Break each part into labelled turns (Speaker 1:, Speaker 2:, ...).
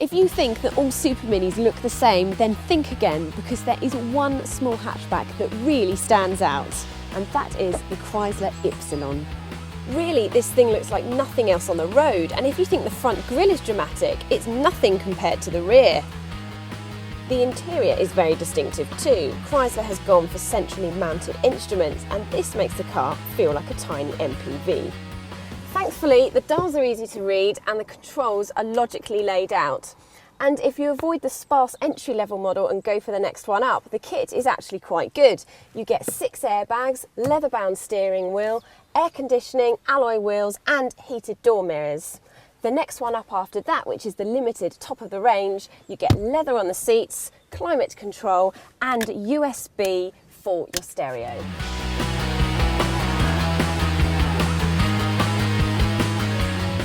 Speaker 1: If you think that all Super Minis look the same, then think again, because there is one small hatchback that really stands out, and that is the Chrysler Ypsilon. Really, this thing looks like nothing else on the road, and if you think the front grille is dramatic, it's nothing compared to the rear. The interior is very distinctive too. Chrysler has gone for centrally mounted instruments, and this makes the car feel like a tiny MPV. Thankfully, the dials are easy to read and the controls are logically laid out. And if you avoid the sparse entry-level model and go for the next one up, the kit is actually quite good. You get 6 airbags, leather-bound steering wheel, air conditioning, alloy wheels and heated door mirrors. The next one up after that, which is the limited top of the range, you get leather on the seats, climate control and USB for your stereo.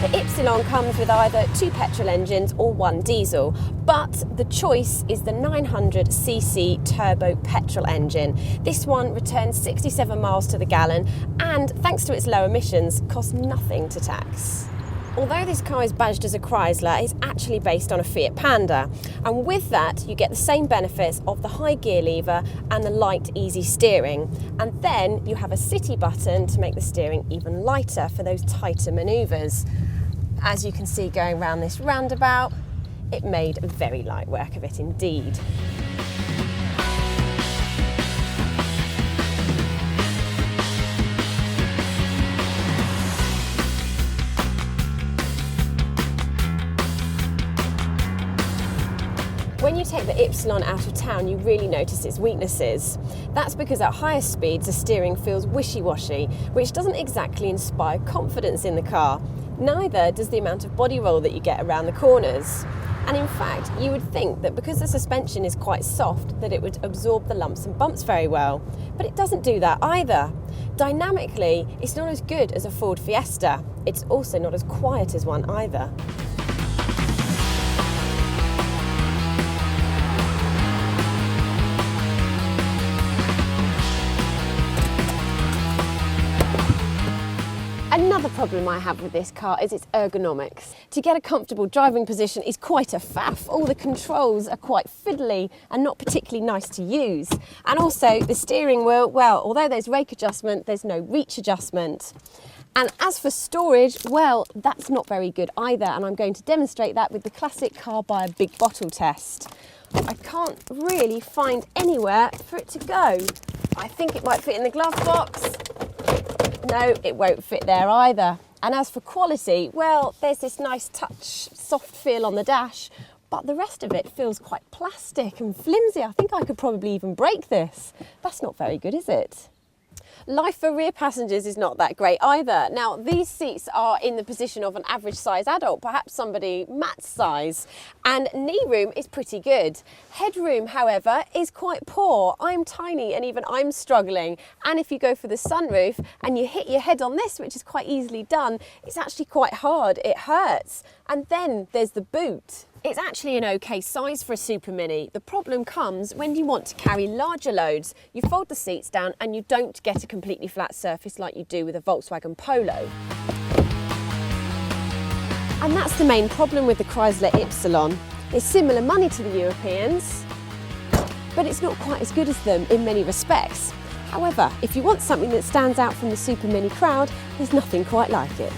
Speaker 1: The Ypsilon comes with either 2 petrol engines or 1 diesel, but the choice is the 900cc turbo petrol engine. This one returns 67 miles to the gallon and, thanks to its low emissions, costs nothing to tax. Although this car is badged as a Chrysler, it's actually based on a Fiat Panda, and with that you get the same benefits of the high gear lever and the light easy steering, and then you have a city button to make the steering even lighter for those tighter manoeuvres. As you can see going around this roundabout, it made very light work of it indeed. When you take the Ypsilon out of town, you really notice its weaknesses. That's because at higher speeds the steering feels wishy-washy, which doesn't exactly inspire confidence in the car. Neither does the amount of body roll that you get around the corners. And in fact, you would think that because the suspension is quite soft, that it would absorb the lumps and bumps very well. But it doesn't do that either. Dynamically, it's not as good as a Ford Fiesta. It's also not as quiet as one either. Another problem I have with this car is its ergonomics. To get a comfortable driving position is quite a faff. All the controls are quite fiddly and not particularly nice to use. And also the steering wheel, well, although there's rake adjustment, there's no reach adjustment. And as for storage, well, that's not very good either, and I'm going to demonstrate that with the classic CarBuyer big bottle test. I can't really find anywhere for it to go. I think it might fit in the glove box. No, it won't fit there either. And as for quality, well, there's this nice touch, soft feel on the dash, but the rest of it feels quite plastic and flimsy. I think I could probably even break this. That's not very good, is it? Life for rear passengers is not that great either. Now, these seats are in the position of an average size adult, perhaps somebody Matt's size, and knee room is pretty good. Headroom, however, is quite poor. I'm tiny and even I'm struggling. And if you go for the sunroof and you hit your head on this, which is quite easily done, it's actually quite hard. It hurts. And then there's the boot. It's actually an okay size for a Super Mini. The problem comes when you want to carry larger loads. You fold the seats down and you don't get a completely flat surface like you do with a Volkswagen Polo. And that's the main problem with the Chrysler Ypsilon. It's similar money to the Europeans, but it's not quite as good as them in many respects. However, if you want something that stands out from the Super Mini crowd, there's nothing quite like it.